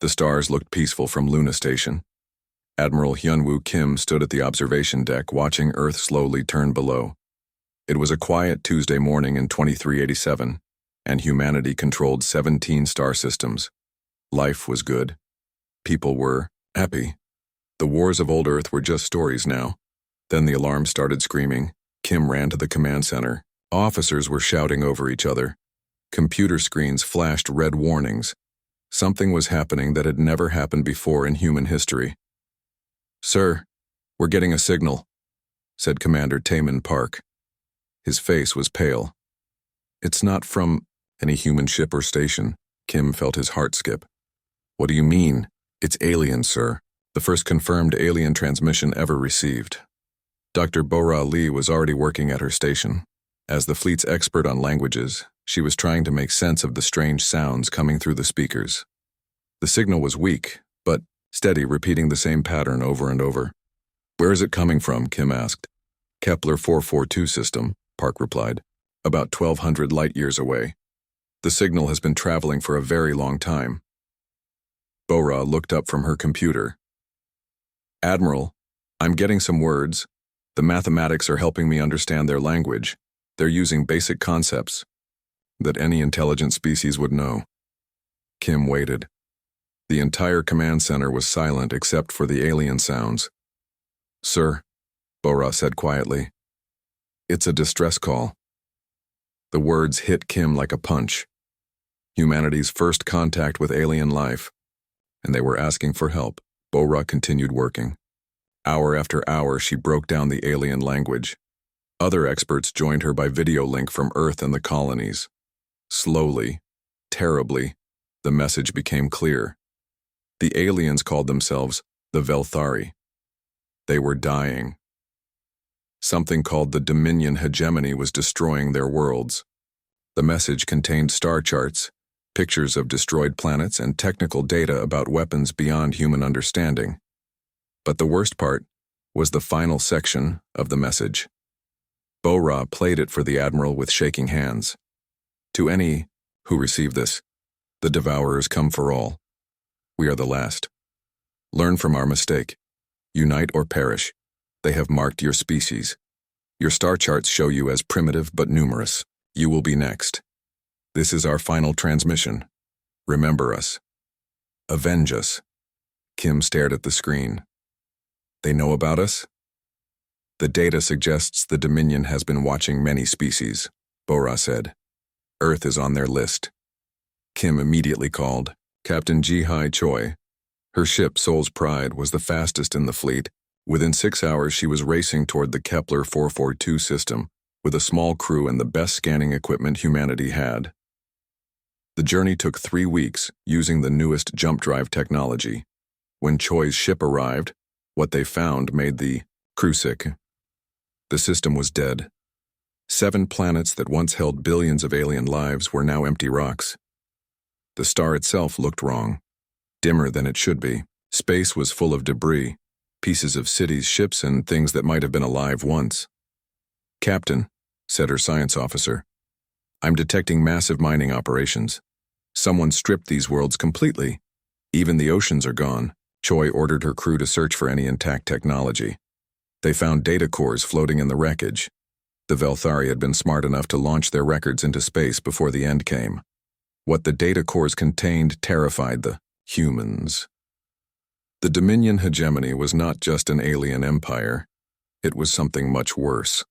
The stars looked peaceful from Luna Station. Admiral Hyunwoo Kim stood at the observation deck watching Earth slowly turn below. It was a quiet Tuesday morning in 2387, and humanity controlled 17 star systems. Life was good. People were happy. The wars of old Earth were just stories now. Then the alarm started screaming. Kim ran to the command center. Officers were shouting over each other. Computer screens flashed red warnings. Something was happening that had never happened before in human history. "Sir, we're getting a signal," said Commander Taemin Park. His face was pale. "It's not from any human ship or station." Kim felt his heart skip. "What do you mean?" "It's alien, sir. The first confirmed alien transmission ever received." Dr. Bora Lee was already working at her station. As the fleet's expert on languages, she was trying to make sense of the strange sounds coming through the speakers. The signal was weak, but steady, repeating the same pattern over and over. "Where is it coming from?" Kim asked. "Kepler 442 system," Park replied. "About 1,200 light-years away. The signal has been traveling for a very long time." Bora looked up from her computer. "Admiral, I'm getting some words. The mathematics are helping me understand their language. They're using basic concepts that any intelligent species would know." Kim waited. The entire command center was silent except for the alien sounds. "Sir," Bora said quietly, "it's a distress call." The words hit Kim like a punch. Humanity's first contact with alien life, and they were asking for help. Bora continued working. Hour after hour, she broke down the alien language. Other experts joined her by video link from Earth and the colonies. Slowly, terribly, the message became clear. The aliens called themselves the Velthari. They were dying. Something called the Dominion hegemony was destroying their worlds. The message contained star charts, pictures of destroyed planets, and technical data about weapons beyond human understanding. But the worst part was the final section of the message. Bora played it for the Admiral with shaking hands. "To any who receive this, the Devourers come for all. We are the last. Learn from our mistake. Unite or perish. They have marked your species. Your star charts show you as primitive but numerous. You will be next. This is our final transmission. Remember us. Avenge us." Kim stared at the screen. "They know about us?" "The data suggests the Dominion has been watching many species," Bora said. "Earth is on their list." Kim immediately called Captain Ji-Hai Choi. Her ship, Soul's Pride, was the fastest in the fleet. Within 6 hours, she was racing toward the Kepler 442 system, with a small crew and the best scanning equipment humanity had. The journey took 3 weeks, using the newest jump drive technology. When Choi's ship arrived, what they found made the crew sick. The system was dead. 7 planets that once held billions of alien lives were now empty rocks. The star itself looked wrong, dimmer than it should be. Space was full of debris, pieces of cities, ships, and things that might have been alive once. "Captain," said her science officer, "I'm detecting massive mining operations. Someone stripped these worlds completely. Even the oceans are gone." Choi ordered her crew to search for any intact technology. They found data cores floating in the wreckage. The Velthari had been smart enough to launch their records into space before the end came. What the data cores contained terrified the humans. The Dominion hegemony was not just an alien empire. It was something much worse.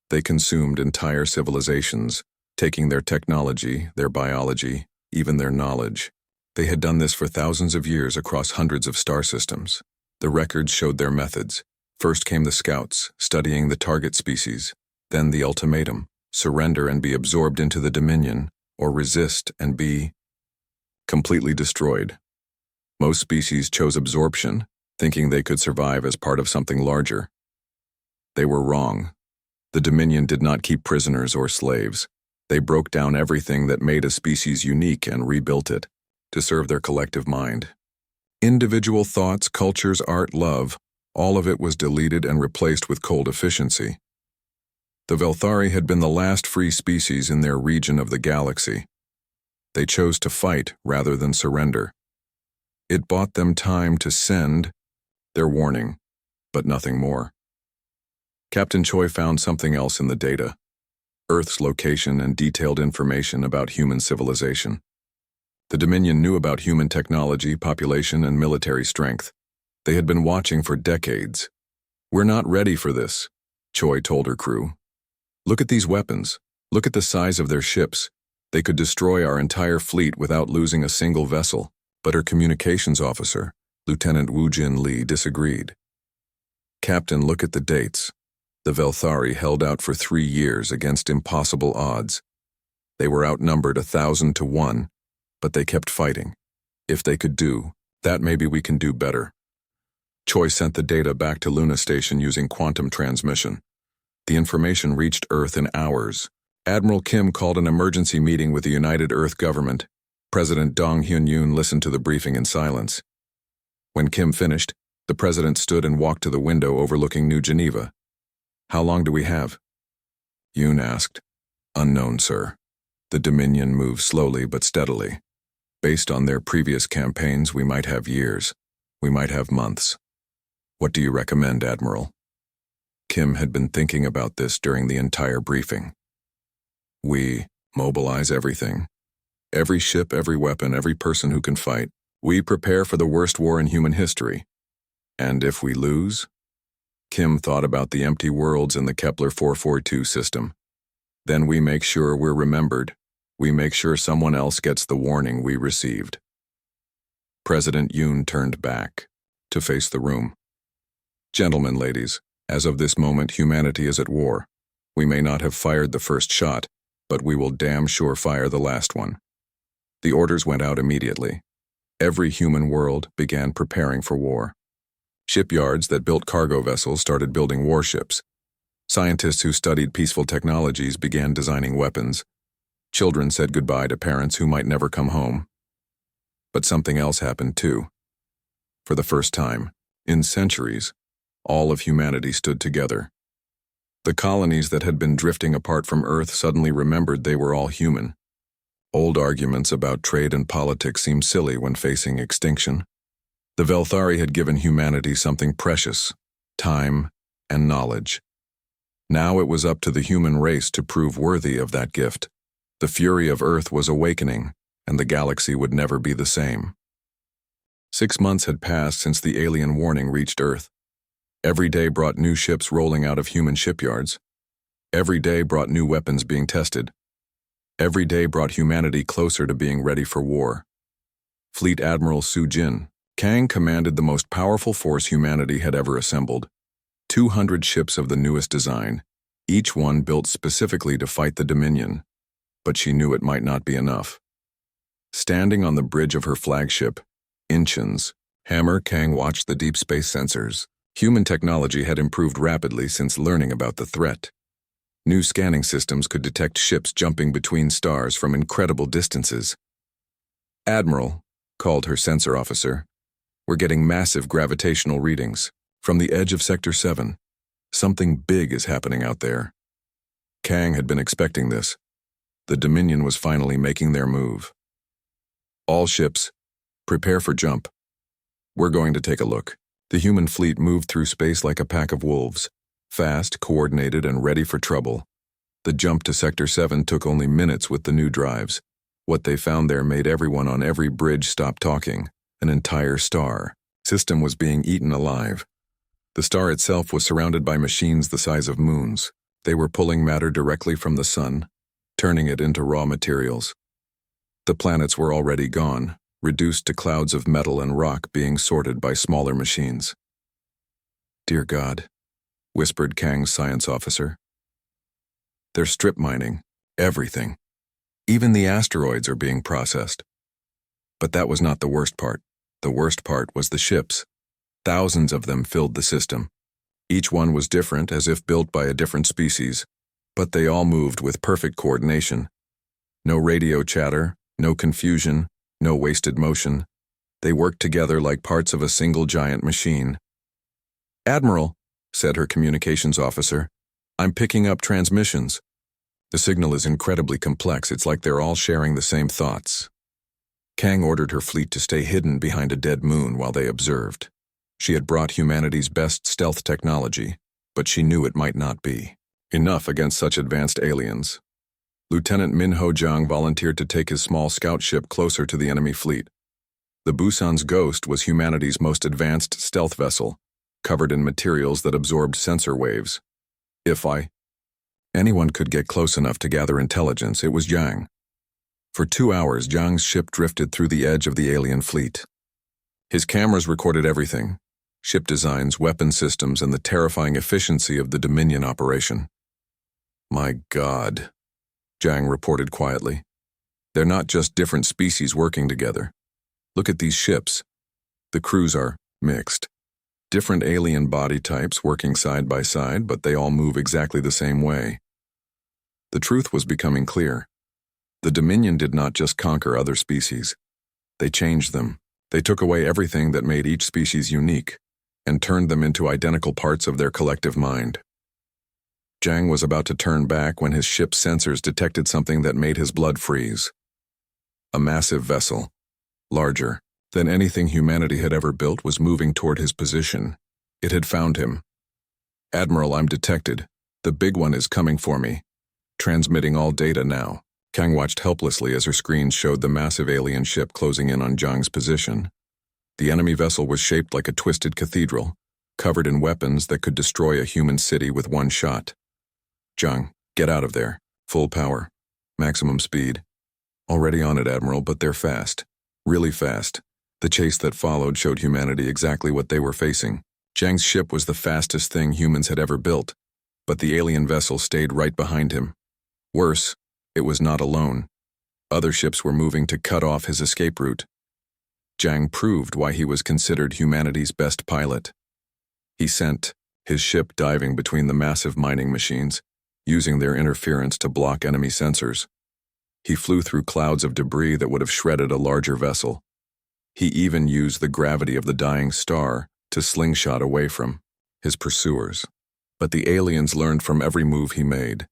They consumed entire civilizations, taking their technology, their biology, even their knowledge. They had done this for thousands of years across hundreds of star systems. The records showed their methods. First came the scouts, studying the target species. Then the ultimatum: surrender and be absorbed into the Dominion, or resist and be completely destroyed. Most species chose absorption, thinking they could survive as part of something larger. They were wrong. The Dominion did not keep prisoners or slaves. They broke down everything that made a species unique and rebuilt it, to serve their collective mind. Individual thoughts, cultures, art, love, all of it was deleted and replaced with cold efficiency. The Velthari had been the last free species in their region of the galaxy. They chose to fight rather than surrender. It bought them time to send their warning, but nothing more. Captain Choi found something else in the data: Earth's location and detailed information about human civilization. The Dominion knew about human technology, population, and military strength. They had been watching for decades. "We're not ready for this," Choi told her crew. "Look at these weapons. Look at the size of their ships. They could destroy our entire fleet without losing a single vessel." But her communications officer, Lieutenant Woo Jin Lee, disagreed. "Captain, look at the dates. The Velthari held out for 3 years against impossible odds. They were outnumbered 1,000 to 1, but they kept fighting. If they could do that, maybe we can do better." Choi sent the data back to Luna Station using quantum transmission. The information reached Earth in hours. Admiral Kim called an emergency meeting with the United Earth government. President Dong Hyun-yoon listened to the briefing in silence. When Kim finished, the president stood and walked to the window overlooking New Geneva. "How long do we have?" Yoon asked. "Unknown, sir. The Dominion moves slowly but steadily. Based on their previous campaigns, we might have years. We might have months. What do you recommend, Admiral?" Kim had been thinking about this during the entire briefing. "We mobilize everything. Every ship, every weapon, every person who can fight. We prepare for the worst war in human history. And if we lose?" Kim thought about the empty worlds in the Kepler 442 system. "Then we make sure we're remembered. We make sure someone else gets the warning we received." President Yoon turned back to face the room. "Gentlemen, ladies, as of this moment, humanity is at war. We may not have fired the first shot, but we will damn sure fire the last one." The orders went out immediately. Every human world began preparing for war. Shipyards that built cargo vessels started building warships. Scientists who studied peaceful technologies began designing weapons. Children said goodbye to parents who might never come home. But something else happened too. For the first time, in centuries, all of humanity stood together. The colonies that had been drifting apart from Earth suddenly remembered they were all human. Old arguments about trade and politics seemed silly when facing extinction. The Velthari had given humanity something precious: time and knowledge. Now it was up to the human race to prove worthy of that gift. The fury of Earth was awakening, and the galaxy would never be the same. 6 months had passed since the alien warning reached Earth. Every day brought new ships rolling out of human shipyards. Every day brought new weapons being tested. Every day brought humanity closer to being ready for war. Fleet Admiral Su Jin Kang commanded the most powerful force humanity had ever assembled. 200 ships of the newest design, each one built specifically to fight the Dominion. But she knew it might not be enough. Standing on the bridge of her flagship, Incheon's hammer, Kang watched the deep space sensors. Human technology had improved rapidly since learning about the threat. New scanning systems could detect ships jumping between stars from incredible distances. "Admiral," called her sensor officer, "we're getting massive gravitational readings from the edge of Sector 7. Something big is happening out there." Kang had been expecting this. The Dominion was finally making their move. "All ships, prepare for jump. We're going to take a look." The human fleet moved through space like a pack of wolves, fast, coordinated, and ready for trouble. The jump to Sector 7 took only minutes with the new drives. What they found there made everyone on every bridge stop talking. An entire star system was being eaten alive. The star itself was surrounded by machines the size of moons. They were pulling matter directly from the sun, turning it into raw materials. The planets were already gone, reduced to clouds of metal and rock being sorted by smaller machines. "Dear God," whispered Kang's science officer. "They're strip mining everything. Even the asteroids are being processed." But that was not the worst part. The worst part was the ships. Thousands of them filled the system. Each one was different, as if built by a different species, but they all moved with perfect coordination. No radio chatter, no confusion, no wasted motion. They worked together like parts of a single giant machine. "Admiral," said her communications officer, "I'm picking up transmissions. The signal is incredibly complex. It's like they're all sharing the same thoughts." Kang ordered her fleet to stay hidden behind a dead moon while they observed. She had brought humanity's best stealth technology, but she knew it might not be enough against such advanced aliens. Lieutenant Min Ho Jang volunteered to take his small scout ship closer to the enemy fleet. The Busan's Ghost was humanity's most advanced stealth vessel, covered in materials that absorbed sensor waves. If anyone could get close enough to gather intelligence, it was Jang. For 2 hours, Jang's ship drifted through the edge of the alien fleet. His cameras recorded everything: ship designs, weapon systems, and the terrifying efficiency of the Dominion operation. "My God," Jang reported quietly. "They're not just different species working together. Look at these ships. The crews are mixed. Different alien body types working side by side, but they all move exactly the same way." The truth was becoming clear. The Dominion did not just conquer other species. They changed them. They took away everything that made each species unique and turned them into identical parts of their collective mind. Jang was about to turn back when his ship's sensors detected something that made his blood freeze. A massive vessel, larger than anything humanity had ever built, was moving toward his position. It had found him. "Admiral, I'm detected. The big one is coming for me. Transmitting all data now." Kang watched helplessly as her screens showed the massive alien ship closing in on Jang's position. The enemy vessel was shaped like a twisted cathedral, covered in weapons that could destroy a human city with one shot. "Jang, get out of there. Full power. Maximum speed." "Already on it, Admiral, but they're fast. Really fast." The chase that followed showed humanity exactly what they were facing. Jang's ship was the fastest thing humans had ever built, but the alien vessel stayed right behind him. Worse, it was not alone. Other ships were moving to cut off his escape route. Jang proved why he was considered humanity's best pilot. He sent his ship diving between the massive mining machines, using their interference to block enemy sensors. He flew through clouds of debris that would have shredded a larger vessel. He even used the gravity of the dying star to slingshot away from his pursuers. But the aliens learned from every move he made.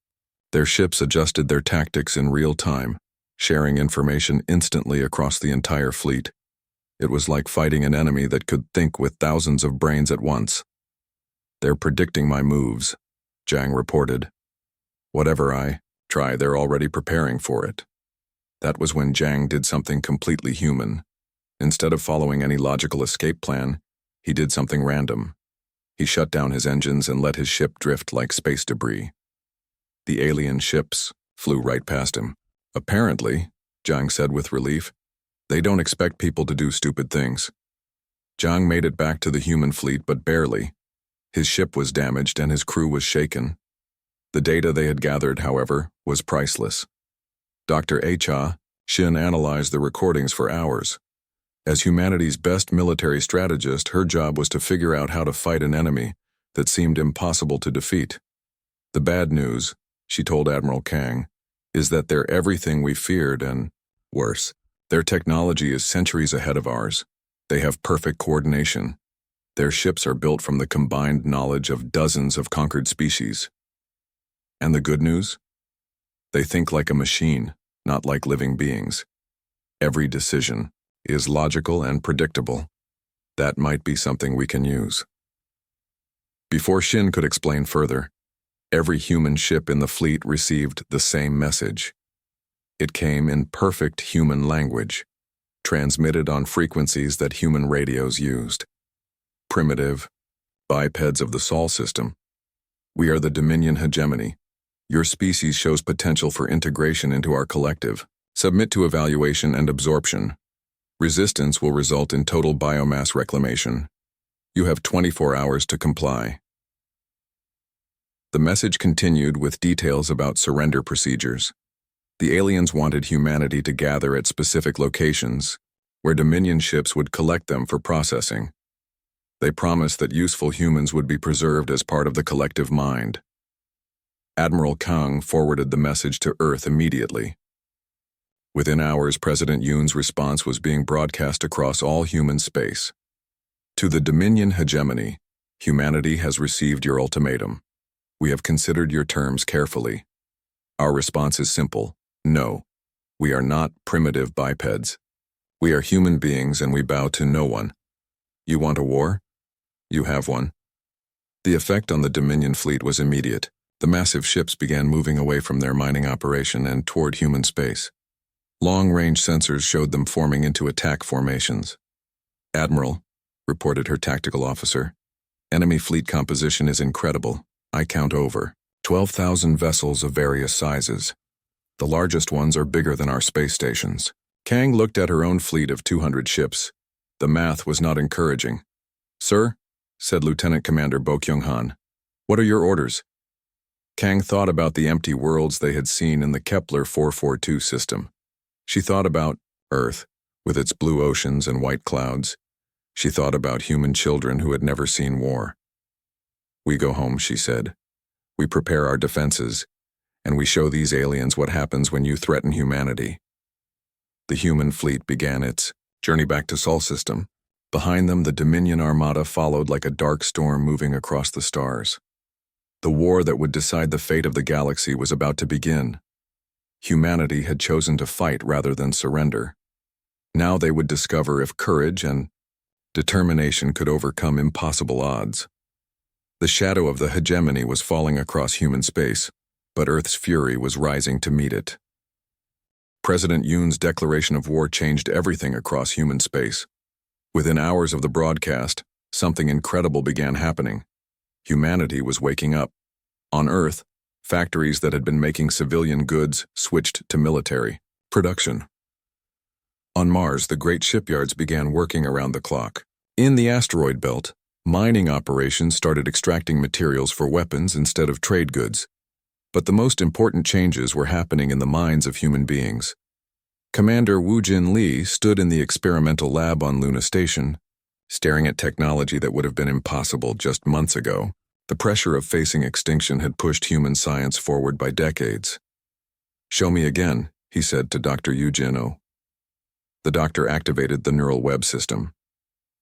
Their ships adjusted their tactics in real time, sharing information instantly across the entire fleet. It was like fighting an enemy that could think with thousands of brains at once. "They're predicting my moves," Jang reported. "Whatever I try, they're already preparing for it." That was when Jang did something completely human. Instead of following any logical escape plan, he did something random. He shut down his engines and let his ship drift like space debris. The alien ships flew right past him. "Apparently," Jang said with relief, "they don't expect people to do stupid things." Jang made it back to the human fleet, but barely. His ship was damaged and his crew was shaken. The data they had gathered, however, was priceless. Dr. H.A. Shin analyzed the recordings for hours. As humanity's best military strategist, her job was to figure out how to fight an enemy that seemed impossible to defeat. "The bad news," she told Admiral Kang, "is that they're everything we feared and worse. Their technology is centuries ahead of ours. They have perfect coordination. Their ships are built from the combined knowledge of dozens of conquered species. And the good news? They think like a machine, not like living beings. Every decision is logical and predictable. That might be something we can use." Before Shin could explain further, every human ship in the fleet received the same message. It came in perfect human language, transmitted on frequencies that human radios used. "Primitive bipeds of the Sol system. We are the Dominion hegemony. Your species shows potential for integration into our collective. Submit to evaluation and absorption. Resistance will result in total biomass reclamation. You have 24 hours to comply." The message continued with details about surrender procedures. The aliens wanted humanity to gather at specific locations, where Dominion ships would collect them for processing. They promised that useful humans would be preserved as part of the collective mind. Admiral Kang forwarded the message to Earth immediately. Within hours, President Yoon's response was being broadcast across all human space. "To the Dominion hegemony, humanity has received your ultimatum. We have considered your terms carefully. Our response is simple: no, we are not primitive bipeds. We are human beings and we bow to no one. You want a war? You have one. The effect on the Dominion fleet was immediate. The massive ships began moving away from their mining operation and toward human space. Long-range sensors showed them forming into attack formations. "Admiral," reported her tactical officer, "enemy fleet composition is incredible. I count over 12,000 vessels of various sizes. The largest ones are bigger than our space stations." Kang looked at her own fleet of 200 ships. The math was not encouraging. "Sir," said Lieutenant Commander Bo Kyung-han, "what are your orders?" Kang thought about the empty worlds they had seen in the Kepler 442 system. She thought about Earth, with its blue oceans and white clouds. She thought about human children who had never seen war. "We go home," she said. "We prepare our defenses, and we show these aliens what happens when you threaten humanity." The human fleet began its journey back to Sol system. Behind them, the Dominion Armada followed like a dark storm moving across the stars. The war that would decide the fate of the galaxy was about to begin. Humanity had chosen to fight rather than surrender. Now they would discover if courage and determination could overcome impossible odds. The shadow of the hegemony was falling across human space, but Earth's fury was rising to meet it. President Yoon's declaration of war changed everything across human space. Within hours of the broadcast, something incredible began happening. Humanity was waking up. On Earth, factories that had been making civilian goods switched to military production. On Mars, the great shipyards began working around the clock. In the asteroid belt, mining operations started extracting materials for weapons instead of trade goods. But the most important changes were happening in the minds of human beings. Commander Woo-Jin Lee stood in the experimental lab on Luna Station, staring at technology that would have been impossible just months ago. The pressure of facing extinction had pushed human science forward by decades. "Show me again," he said to Dr. Woo-Jin. The doctor activated the neural web system.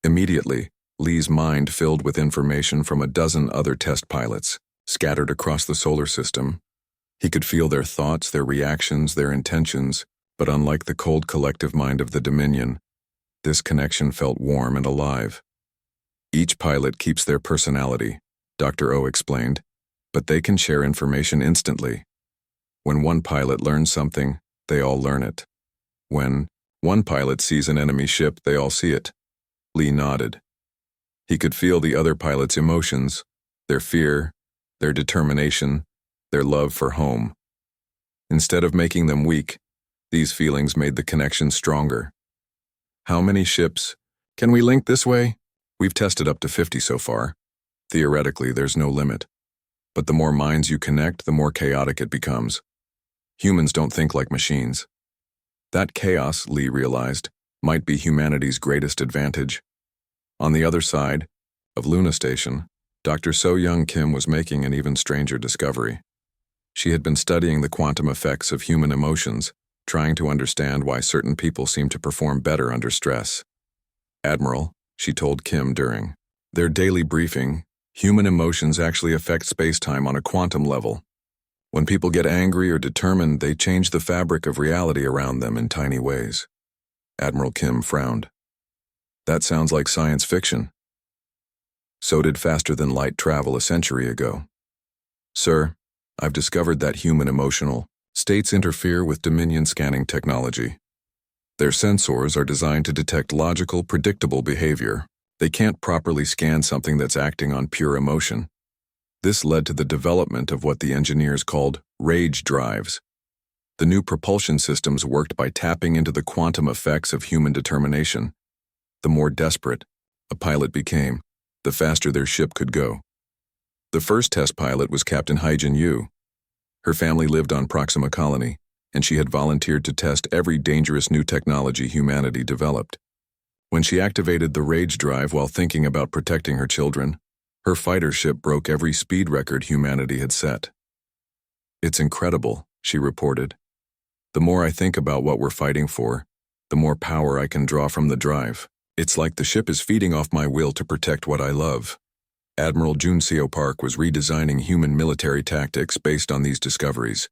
Immediately, Lee's mind filled with information from a dozen other test pilots, scattered across the solar system. He could feel their thoughts, their reactions, their intentions, but unlike the cold collective mind of the Dominion, this connection felt warm and alive. "Each pilot keeps their personality," Dr. O explained, "but they can share information instantly. When one pilot learns something, they all learn it. When one pilot sees an enemy ship, they all see it." Lee nodded. He could feel the other pilots' emotions, their fear, their determination, their love for home. Instead of making them weak, these feelings made the connection stronger. "How many ships? Can we link this way?" "We've tested up to 50 so far. Theoretically, there's no limit. But the more minds you connect, the more chaotic it becomes. Humans don't think like machines." That chaos, Lee realized, might be humanity's greatest advantage. On the other side of Luna Station, Dr. So-Young Kim was making an even stranger discovery. She had been studying the quantum effects of human emotions, trying to understand why certain people seem to perform better under stress. "Admiral," she told Kim during their daily briefing, "human emotions actually affect space-time on a quantum level. When people get angry or determined, they change the fabric of reality around them in tiny ways." Admiral Kim frowned. "That sounds like science fiction." "So did faster-than-light travel a century ago." "Sir, I've discovered that human emotional states interfere with Dominion scanning technology. Their sensors are designed to detect logical, predictable behavior. They can't properly scan something that's acting on pure emotion. This led to the development of what the engineers called rage drives. The new propulsion systems worked by tapping into the quantum effects of human determination. The more desperate a pilot became, the faster their ship could go. The first test pilot was Captain Haijin Yu. Her family lived on Proxima Colony, and she had volunteered to test every dangerous new technology humanity developed. When she activated the rage drive while thinking about protecting her children, her fighter ship broke every speed record humanity had set. "It's incredible," she reported. "The more I think about what we're fighting for, the more power I can draw from the drive. It's like the ship is feeding off my will to protect what I love." Admiral Jun Seo Park was redesigning human military tactics based on these discoveries.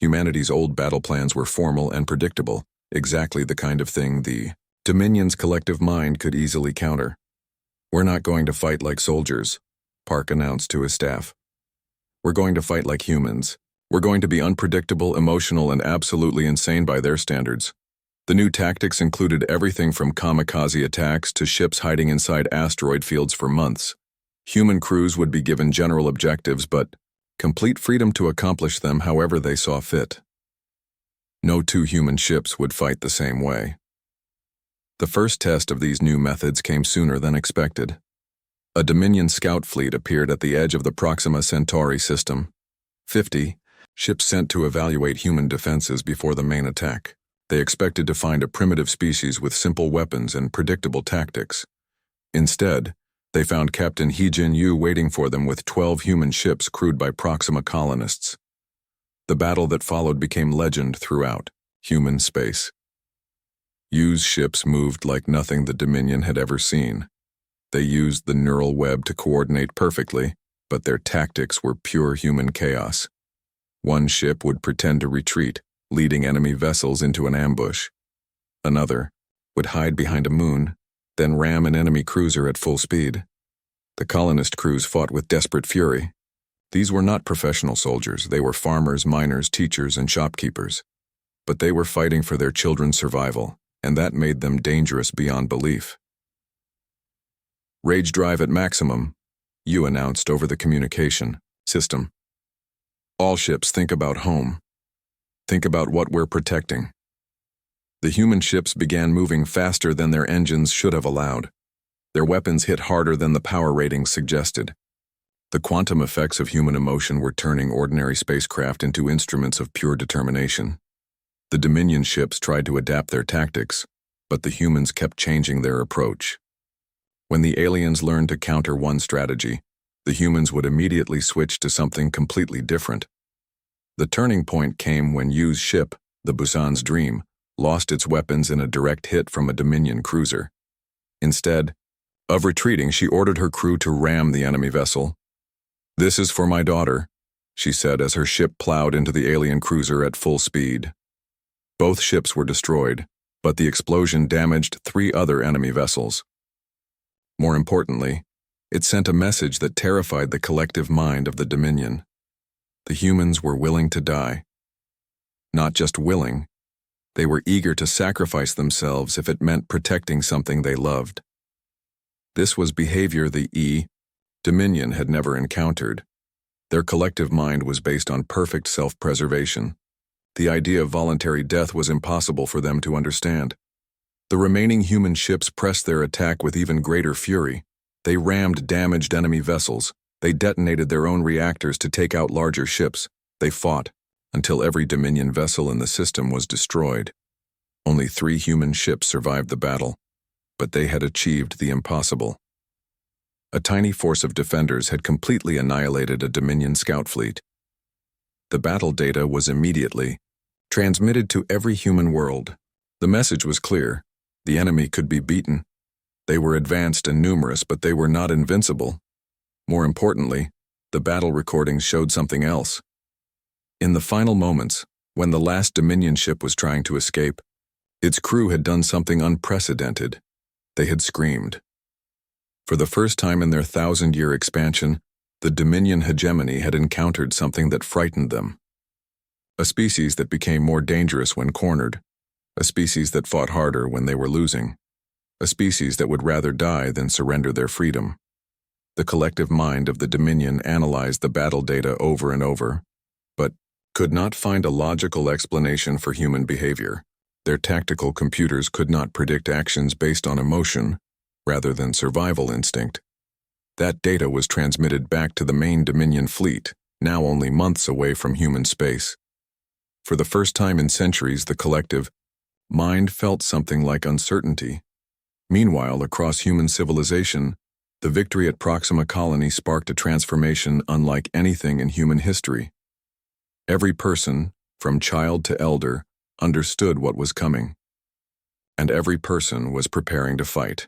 Humanity's old battle plans were formal and predictable, exactly the kind of thing the Dominion's collective mind could easily counter. "We're not going to fight like soldiers," Park announced to his staff. "We're going to fight like humans. We're going to be unpredictable, emotional, and absolutely insane by their standards." The new tactics included everything from kamikaze attacks to ships hiding inside asteroid fields for months. Human crews would be given general objectives, but complete freedom to accomplish them however they saw fit. No two human ships would fight the same way. The first test of these new methods came sooner than expected. A Dominion scout fleet appeared at the edge of the Proxima Centauri system. 50 ships sent to evaluate human defenses before the main attack. They expected to find a primitive species with simple weapons and predictable tactics. Instead, they found Captain He-Jin Yu waiting for them with 12 human ships crewed by Proxima colonists. The battle that followed became legend throughout human space. Yu's ships moved like nothing the Dominion had ever seen. They used the neural web to coordinate perfectly, but their tactics were pure human chaos. One ship would pretend to retreat, leading enemy vessels into an ambush. Another would hide behind a moon, then ram an enemy cruiser at full speed. The colonist crews fought with desperate fury. These were not professional soldiers. They were farmers, miners, teachers, and shopkeepers. But they were fighting for their children's survival, and that made them dangerous beyond belief. "Rage drive at maximum," Yu announced over the communication system. "All ships, think about home. Think about what we're protecting." The human ships began moving faster than their engines should have allowed. Their weapons hit harder than the power ratings suggested. The quantum effects of human emotion were turning ordinary spacecraft into instruments of pure determination. The Dominion ships tried to adapt their tactics, but the humans kept changing their approach. When the aliens learned to counter one strategy, the humans would immediately switch to something completely different. The turning point came when Yu's ship, the Busan's Dream, lost its weapons in a direct hit from a Dominion cruiser. Instead of retreating, she ordered her crew to ram the enemy vessel. "This is for my daughter," she said as her ship plowed into the alien cruiser at full speed. Both ships were destroyed, but the explosion damaged 3 other enemy vessels. More importantly, it sent a message that terrified the collective mind of the Dominion. The humans were willing to die. Not just willing, they were eager to sacrifice themselves if it meant protecting something they loved. This was behavior the Dominion had never encountered. Their collective mind was based on perfect self-preservation. The idea of voluntary death was impossible for them to understand. The remaining human ships pressed their attack with even greater fury. They rammed damaged enemy vessels. They detonated their own reactors to take out larger ships. They fought until every Dominion vessel in the system was destroyed. Only 3 human ships survived the battle, but they had achieved the impossible. A tiny force of defenders had completely annihilated a Dominion scout fleet. The battle data was immediately transmitted to every human world. The message was clear. The enemy could be beaten. They were advanced and numerous, but they were not invincible. More importantly, the battle recordings showed something else. In the final moments, when the last Dominion ship was trying to escape, its crew had done something unprecedented. They had screamed. For the first time in their 1,000-year expansion, the Dominion hegemony had encountered something that frightened them. A species that became more dangerous when cornered. A species that fought harder when they were losing. A species that would rather die than surrender their freedom. The collective mind of the Dominion analyzed the battle data over and over, but could not find a logical explanation for human behavior. Their tactical computers could not predict actions based on emotion, rather than survival instinct. That data was transmitted back to the main Dominion fleet, now only months away from human space. For the first time in centuries, the collective mind felt something like uncertainty. Meanwhile, across human civilization, the victory at Proxima Colony sparked a transformation unlike anything in human history. Every person, from child to elder, understood what was coming. And every person was preparing to fight.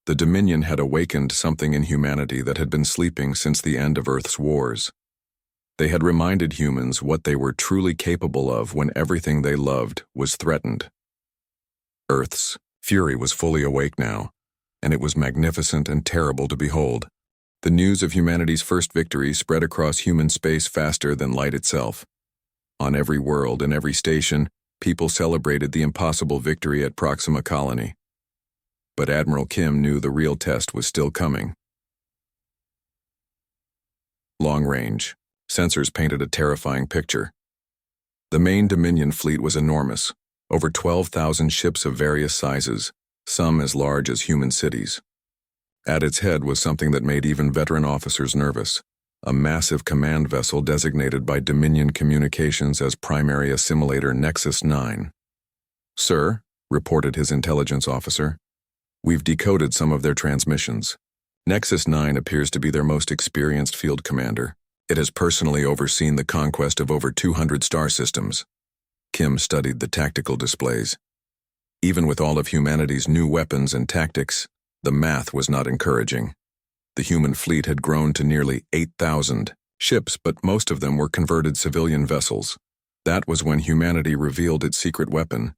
The Dominion had awakened something in humanity that had been sleeping since the end of Earth's wars. They had reminded humans what they were truly capable of when everything they loved was threatened. Earth's Fury was fully awake now, and it was magnificent and terrible to behold. The news of humanity's first victory spread across human space faster than light itself. On every world and every station, people celebrated the impossible victory at Proxima Colony. But Admiral Kim knew the real test was still coming. Long range. Sensors painted a terrifying picture. The main Dominion fleet was enormous, over 12,000 ships of various sizes, some as large as human cities. At its head was something that made even veteran officers nervous, a massive command vessel designated by Dominion Communications as Primary Assimilator Nexus 9. "Sir," reported his intelligence officer, "we've decoded some of their transmissions. Nexus 9 appears to be their most experienced field commander. It has personally overseen the conquest of over 200 star systems." Kim studied the tactical displays. Even with all of humanity's new weapons and tactics, the math was not encouraging. The human fleet had grown to nearly 8,000 ships, but most of them were converted civilian vessels. That was when humanity revealed its secret weapon.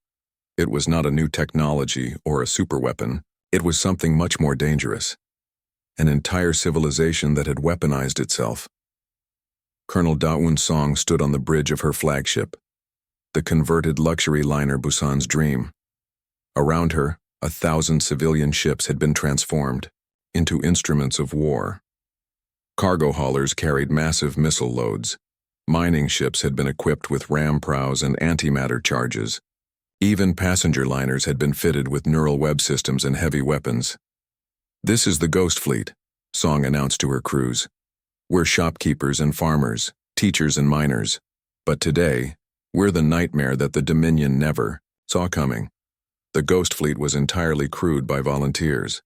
It was not a new technology or a superweapon. It was something much more dangerous. An entire civilization that had weaponized itself. Colonel Da-Un Song stood on the bridge of her flagship, the converted luxury liner Busan's Dream. Around her, 1,000 civilian ships had been transformed into instruments of war. Cargo haulers carried massive missile loads. Mining ships had been equipped with ram prows and antimatter charges. Even passenger liners had been fitted with neural web systems and heavy weapons. "This is the Ghost Fleet," Song announced to her crews. "We're shopkeepers and farmers, teachers and miners. But today, we're the nightmare that the Dominion never saw coming." The Ghost Fleet was entirely crewed by volunteers.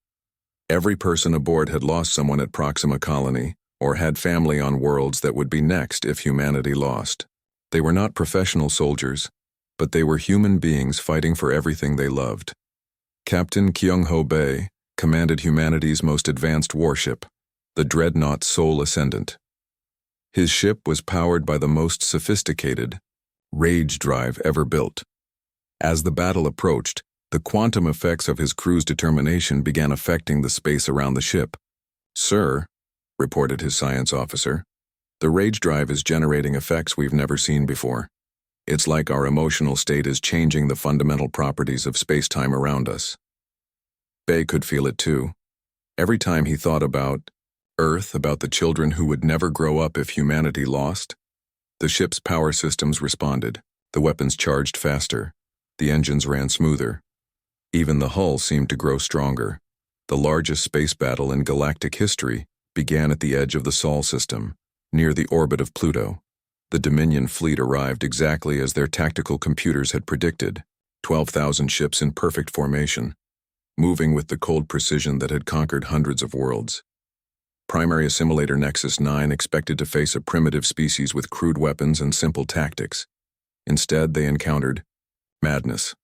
Every person aboard had lost someone at Proxima Colony or had family on worlds that would be next if humanity lost. They were not professional soldiers, but they were human beings fighting for everything they loved. Captain Kyung-ho Bae commanded humanity's most advanced warship, the dreadnought Seoul Ascendant. His ship was powered by the most sophisticated rage drive ever built. As the battle approached, the quantum effects of his crew's determination began affecting the space around the ship. "Sir," reported his science officer, "the rage drive is generating effects we've never seen before. It's like our emotional state is changing the fundamental properties of space-time around us." Bay could feel it too. Every time he thought about Earth, about the children who would never grow up if humanity lost, the ship's power systems responded. The weapons charged faster. The engines ran smoother. Even the hull seemed to grow stronger. The largest space battle in galactic history began at the edge of the Sol system, near the orbit of Pluto. The Dominion fleet arrived exactly as their tactical computers had predicted, 12,000 ships in perfect formation, moving with the cold precision that had conquered hundreds of worlds. Primary Assimilator Nexus 9 expected to face a primitive species with crude weapons and simple tactics. Instead, they encountered madness.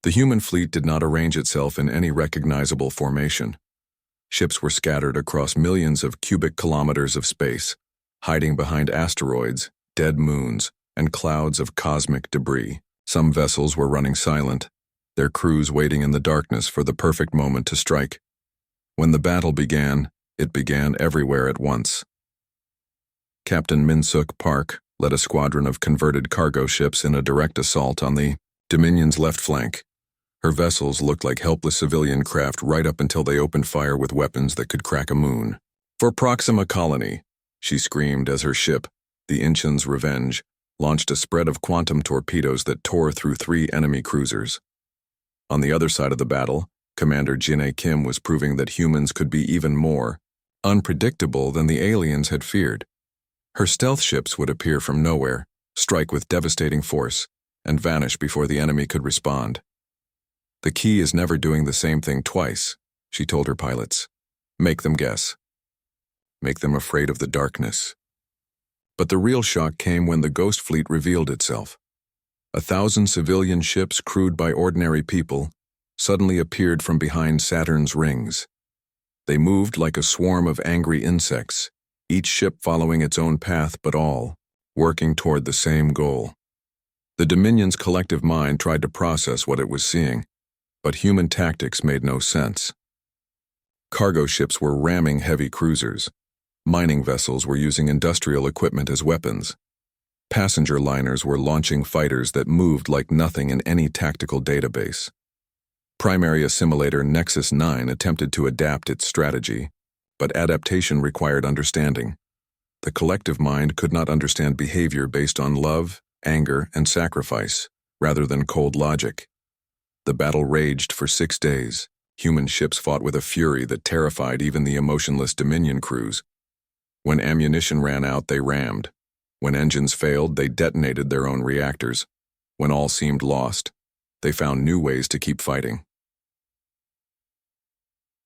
The human fleet did not arrange itself in any recognizable formation. Ships were scattered across millions of cubic kilometers of space, hiding behind asteroids, dead moons, and clouds of cosmic debris. Some vessels were running silent, their crews waiting in the darkness for the perfect moment to strike. When the battle began, it began everywhere at once. Captain Min-suk Park led a squadron of converted cargo ships in a direct assault on the Dominion's left flank. Her vessels looked like helpless civilian craft right up until they opened fire with weapons that could crack a moon. "For Proxima Colony," she screamed as her ship, the Incheon's Revenge, launched a spread of quantum torpedoes that tore through 3 enemy cruisers. On the other side of the battle, Commander Jin-A Kim was proving that humans could be even more unpredictable than the aliens had feared. Her stealth ships would appear from nowhere, strike with devastating force, and vanish before the enemy could respond. "The key is never doing the same thing twice," she told her pilots. "Make them guess. Make them afraid of the darkness." But the real shock came when the Ghost Fleet revealed itself. 1,000 civilian ships crewed by ordinary people suddenly appeared from behind Saturn's rings. They moved like a swarm of angry insects, each ship following its own path but all working toward the same goal. The Dominion's collective mind tried to process what it was seeing. But human tactics made no sense. Cargo ships were ramming heavy cruisers. Mining vessels were using industrial equipment as weapons. Passenger liners were launching fighters that moved like nothing in any tactical database. Primary assimilator Nexus 9 attempted to adapt its strategy, but adaptation required understanding. The collective mind could not understand behavior based on love, anger, and sacrifice, rather than cold logic. The battle raged for 6 days. Human ships fought with a fury that terrified even the emotionless Dominion crews. When ammunition ran out, they rammed. When engines failed, they detonated their own reactors. When all seemed lost, they found new ways to keep fighting.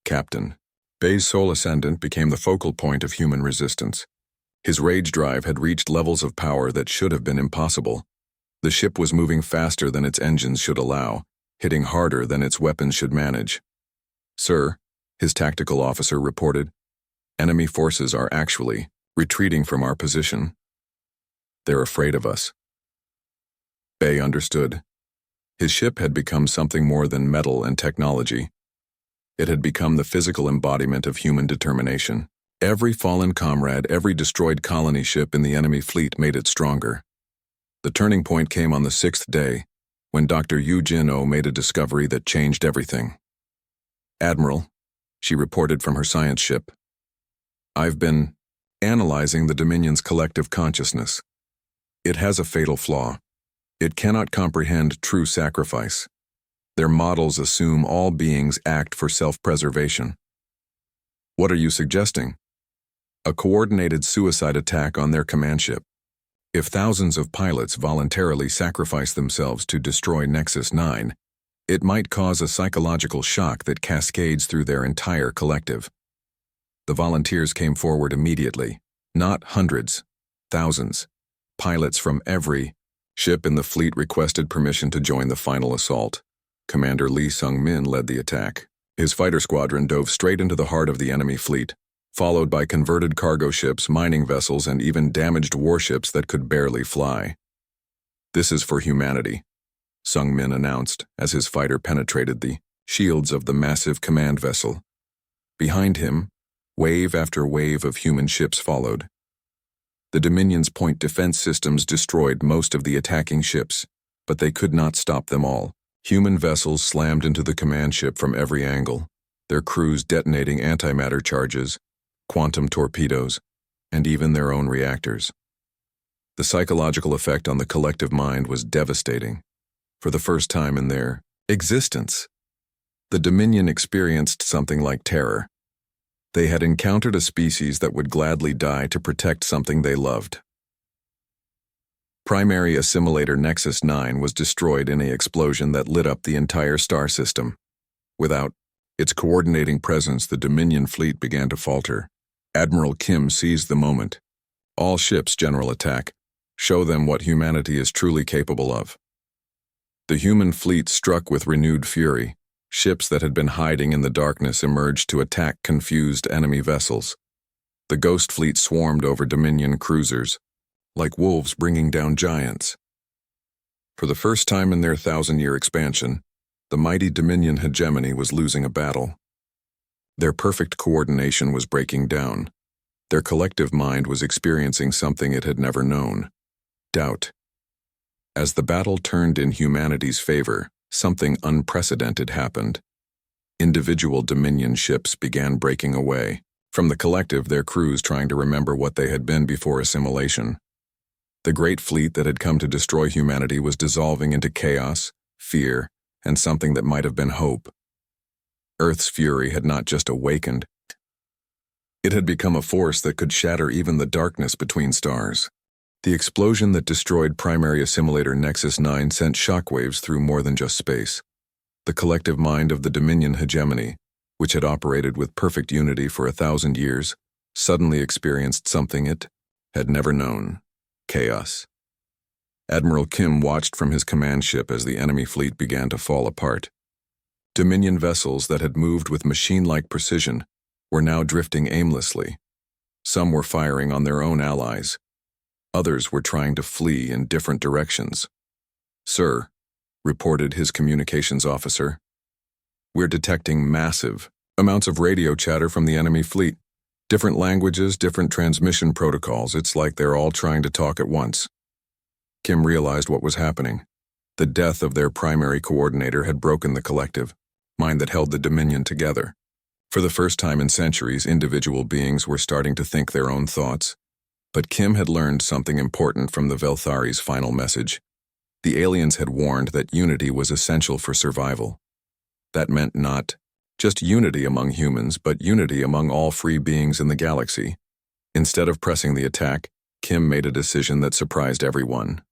Captain Bay's sole ascendant became the focal point of human resistance. His rage drive had reached levels of power that should have been impossible. The ship was moving faster than its engines should allow, hitting harder than its weapons should manage. "Sir," his tactical officer reported, "enemy forces are actually retreating from our position. They're afraid of us." Bay understood. His ship had become something more than metal and technology. It had become the physical embodiment of human determination. Every fallen comrade, every destroyed colony ship in the enemy fleet made it stronger. The turning point came on the 6th day, when Dr. Yu Jin-Oh made a discovery that changed everything. "Admiral," she reported from her science ship, "I've been analyzing the Dominion's collective consciousness. It has a fatal flaw. It cannot comprehend true sacrifice. Their models assume all beings act for self-preservation." "What are you suggesting?" "A coordinated suicide attack on their command ship. If thousands of pilots voluntarily sacrifice themselves to destroy Nexus 9, it might cause a psychological shock that cascades through their entire collective." The volunteers came forward immediately. Not hundreds, thousands. Pilots from every ship in the fleet requested permission to join the final assault. Commander Lee Sung-min led the attack. His fighter squadron dove straight into the heart of the enemy fleet, followed by converted cargo ships, mining vessels, and even damaged warships that could barely fly. "This is for humanity," Sung-min announced as his fighter penetrated the shields of the massive command vessel. Behind him, wave after wave of human ships followed. The Dominion's point defense systems destroyed most of the attacking ships, but they could not stop them all. Human vessels slammed into the command ship from every angle, their crews detonating antimatter charges, quantum torpedoes, and even their own reactors. The psychological effect on the collective mind was devastating. For the first time in their existence, the Dominion experienced something like terror. They had encountered a species that would gladly die to protect something they loved. Primary assimilator Nexus 9 was destroyed in an explosion that lit up the entire star system. Without its coordinating presence, the Dominion fleet began to falter. Admiral Kim seized the moment. "All ships, general attack. Show them what humanity is truly capable of." The human fleet struck with renewed fury. Ships that had been hiding in the darkness emerged to attack confused enemy vessels. The Ghost Fleet swarmed over Dominion cruisers, like wolves bringing down giants. For the first time in their 1,000-year expansion, the mighty Dominion hegemony was losing a battle. Their perfect coordination was breaking down. Their collective mind was experiencing something it had never known: doubt. As the battle turned in humanity's favor, something unprecedented happened. Individual Dominion ships began breaking away from the collective, their crews trying to remember what they had been before assimilation. The great fleet that had come to destroy humanity was dissolving into chaos, fear, and something that might have been hope. Earth's fury had not just awakened. It had become a force that could shatter even the darkness between stars. The explosion that destroyed primary assimilator Nexus 9 sent shockwaves through more than just space. The collective mind of the Dominion hegemony, which had operated with perfect unity for 1,000 years, suddenly experienced something it had never known: chaos. Admiral Kim watched from his command ship as the enemy fleet began to fall apart. Dominion vessels that had moved with machine-like precision were now drifting aimlessly. Some were firing on their own allies. Others were trying to flee in different directions. "Sir," reported his communications officer, We're detecting massive amounts of radio chatter from the enemy fleet. Different languages, different transmission protocols. It's like they're all trying to talk at once. Kim realized what was happening. The death of their primary coordinator had broken the collective mind that held the Dominion together. For the first time in centuries, individual beings were starting to think their own thoughts. But Kim had learned something important from the Velthari's final message. The aliens had warned that unity was essential for survival. That meant not just unity among humans, but unity among all free beings in the galaxy. Instead of pressing the attack, Kim made a decision that surprised everyone.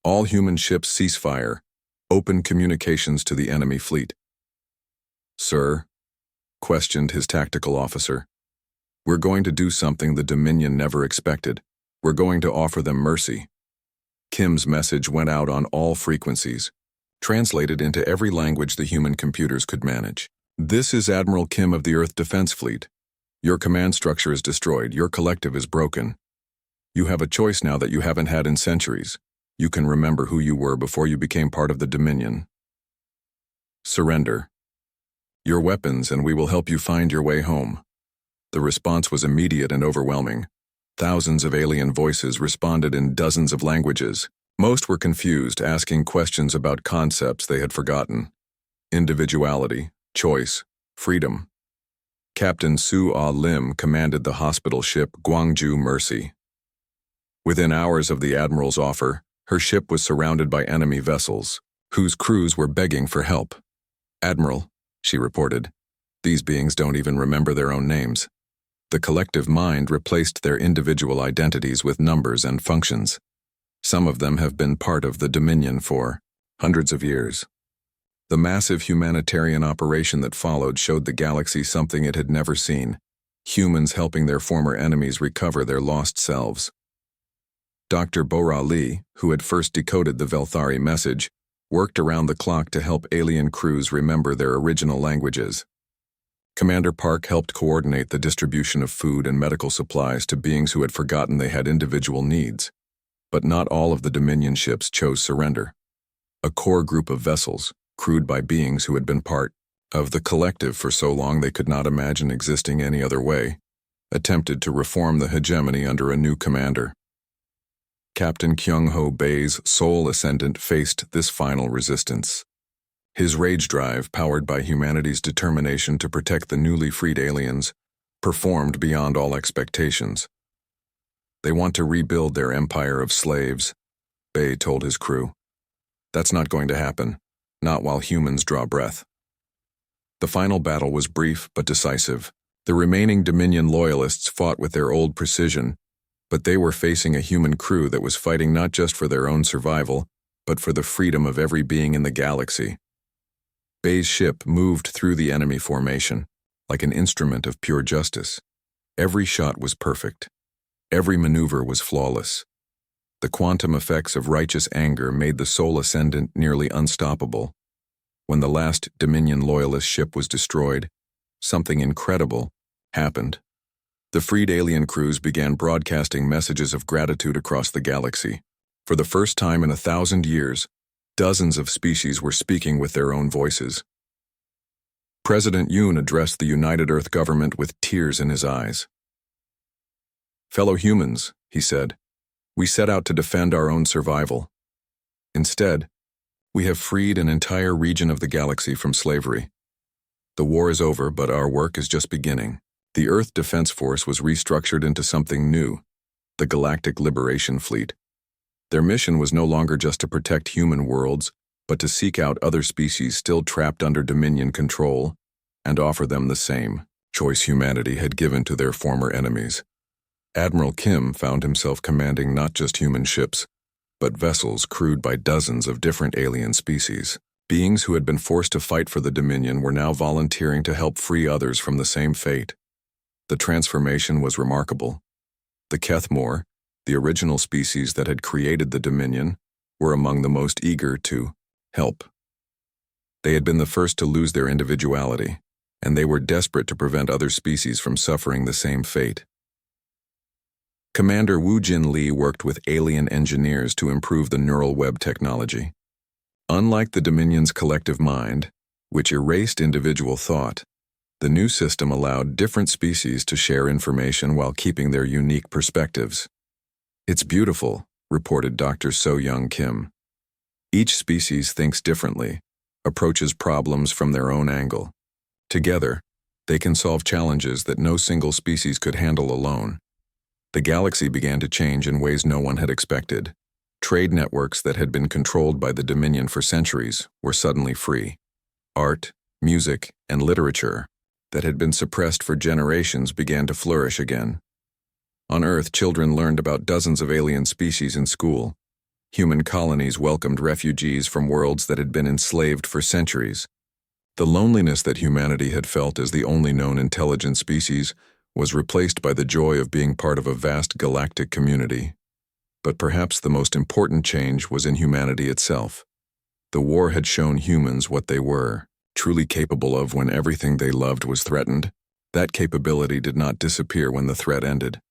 All human ships cease fire. Open communications to the enemy fleet. "Sir," questioned his tactical officer, "we're going to do something the Dominion never expected. We're going to offer them mercy." Kim's message went out on all frequencies, translated into every language the human computers could manage. "This is Admiral Kim of the Earth Defense Fleet. Your command structure is destroyed. Your collective is broken. You have a choice now that you haven't had in centuries. You can remember who you were before you became part of the Dominion. Surrender your weapons and we will help you find your way home." The response was immediate and overwhelming. Thousands of alien voices responded in dozens of languages. Most were confused, asking questions about concepts they had forgotten. Individuality, choice, freedom. Captain Su Ah Lim commanded the hospital ship Gwangju Mercy. Within hours of the Admiral's offer, her ship was surrounded by enemy vessels, whose crews were begging for help. "Admiral," she reported, "these beings don't even remember their own names. The collective mind replaced their individual identities with numbers and functions. Some of them have been part of the Dominion for hundreds of years." The massive humanitarian operation that followed showed the galaxy something it had never seen: humans helping their former enemies recover their lost selves. Dr. Bora Lee, who had first decoded the Velthari message, worked around the clock to help alien crews remember their original languages. Commander Park helped coordinate the distribution of food and medical supplies to beings who had forgotten they had individual needs. But not all of the Dominion ships chose surrender. A core group of vessels, crewed by beings who had been part of the collective for so long they could not imagine existing any other way, attempted to reform the hegemony under a new commander. Captain Kyung-ho Bae's sole ascendant faced this final resistance. His rage drive, powered by humanity's determination to protect the newly freed aliens, performed beyond all expectations. "They want to rebuild their empire of slaves," Bae told his crew. "That's not going to happen, not while humans draw breath." The final battle was brief but decisive. The remaining Dominion loyalists fought with their old precision, but they were facing a human crew that was fighting not just for their own survival, but for the freedom of every being in the galaxy. Bae's ship moved through the enemy formation, like an instrument of pure justice. Every shot was perfect. Every maneuver was flawless. The quantum effects of righteous anger made the sole ascendant nearly unstoppable. When the last Dominion loyalist ship was destroyed, something incredible happened. The freed alien crews began broadcasting messages of gratitude across the galaxy. For the first time in 1,000 years, dozens of species were speaking with their own voices. President Yoon addressed the United Earth government with tears in his eyes. "Fellow humans," he said, "we set out to defend our own survival. Instead, we have freed an entire region of the galaxy from slavery. The war is over, but our work is just beginning." The Earth Defense Force was restructured into something new: the Galactic Liberation Fleet. Their mission was no longer just to protect human worlds, but to seek out other species still trapped under Dominion control and offer them the same choice humanity had given to their former enemies. Admiral Kim found himself commanding not just human ships, but vessels crewed by dozens of different alien species. Beings who had been forced to fight for the Dominion were now volunteering to help free others from the same fate. The transformation was remarkable. The Kethmore, the original species that had created the Dominion, were among the most eager to help. They had been the first to lose their individuality, and they were desperate to prevent other species from suffering the same fate. Commander Woo Jin Lee worked with alien engineers to improve the neural web technology. Unlike the Dominion's collective mind, which erased individual thought. The new system allowed different species to share information while keeping their unique perspectives. "It's beautiful," reported Dr. So-Young Kim. "Each species thinks differently, approaches problems from their own angle. Together, they can solve challenges that no single species could handle alone." The galaxy began to change in ways no one had expected. Trade networks that had been controlled by the Dominion for centuries were suddenly free. Art, music, and literature that had been suppressed for generations began to flourish again. On Earth, children learned about dozens of alien species in school. Human colonies welcomed refugees from worlds that had been enslaved for centuries. The loneliness that humanity had felt as the only known intelligent species was replaced by the joy of being part of a vast galactic community. But perhaps the most important change was in humanity itself. The war had shown humans what they were, truly capable of when everything they loved was threatened. That capability did not disappear when the threat ended.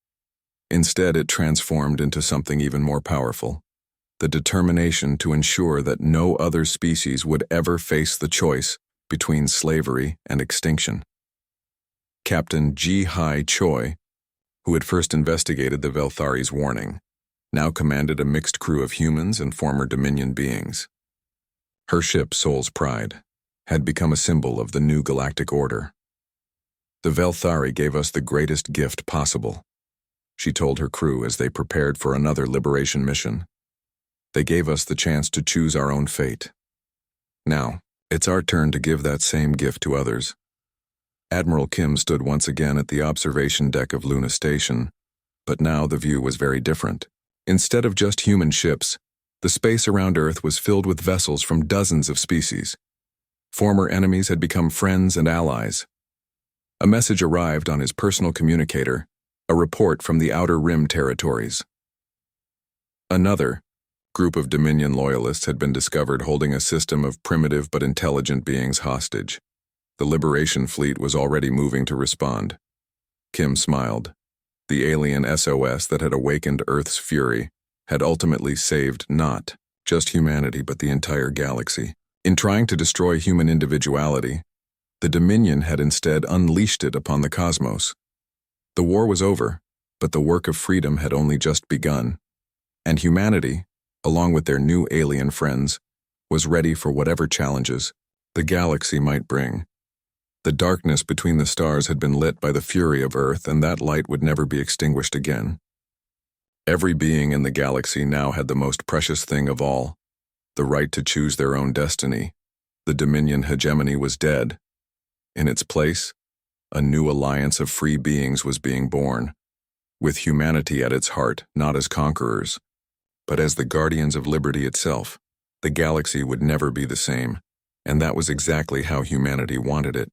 Instead, it transformed into something even more powerful: the determination to ensure that no other species would ever face the choice between slavery and extinction. Captain Ji-Hai Choi, who had first investigated the Velthari's warning, now commanded a mixed crew of humans and former Dominion beings. Her ship, Soul's Pride, had become a symbol of the new galactic order. "The Velthari gave us the greatest gift possible," she told her crew as they prepared for another liberation mission. "They gave us the chance to choose our own fate. Now, it's our turn to give that same gift to others." Admiral Kim stood once again at the observation deck of Luna Station, but now the view was very different. Instead of just human ships, the space around Earth was filled with vessels from dozens of species. Former enemies had become friends and allies. A message arrived on his personal communicator, a report from the Outer Rim territories. Another group of Dominion loyalists had been discovered holding a system of primitive but intelligent beings hostage. The Liberation Fleet was already moving to respond. Kim smiled. The alien SOS that had awakened Earth's fury had ultimately saved not just humanity but the entire galaxy. In trying to destroy human individuality, the Dominion had instead unleashed it upon the cosmos. The war was over, but the work of freedom had only just begun, and humanity, along with their new alien friends, was ready for whatever challenges the galaxy might bring. The darkness between the stars had been lit by the fury of Earth, and that light would never be extinguished again. Every being in the galaxy now had the most precious thing of all: the right to choose their own destiny. The Dominion hegemony was dead. In its place, a new alliance of free beings was being born, with humanity at its heart, not as conquerors, but as the guardians of liberty itself. The galaxy would never be the same, and that was exactly how humanity wanted it.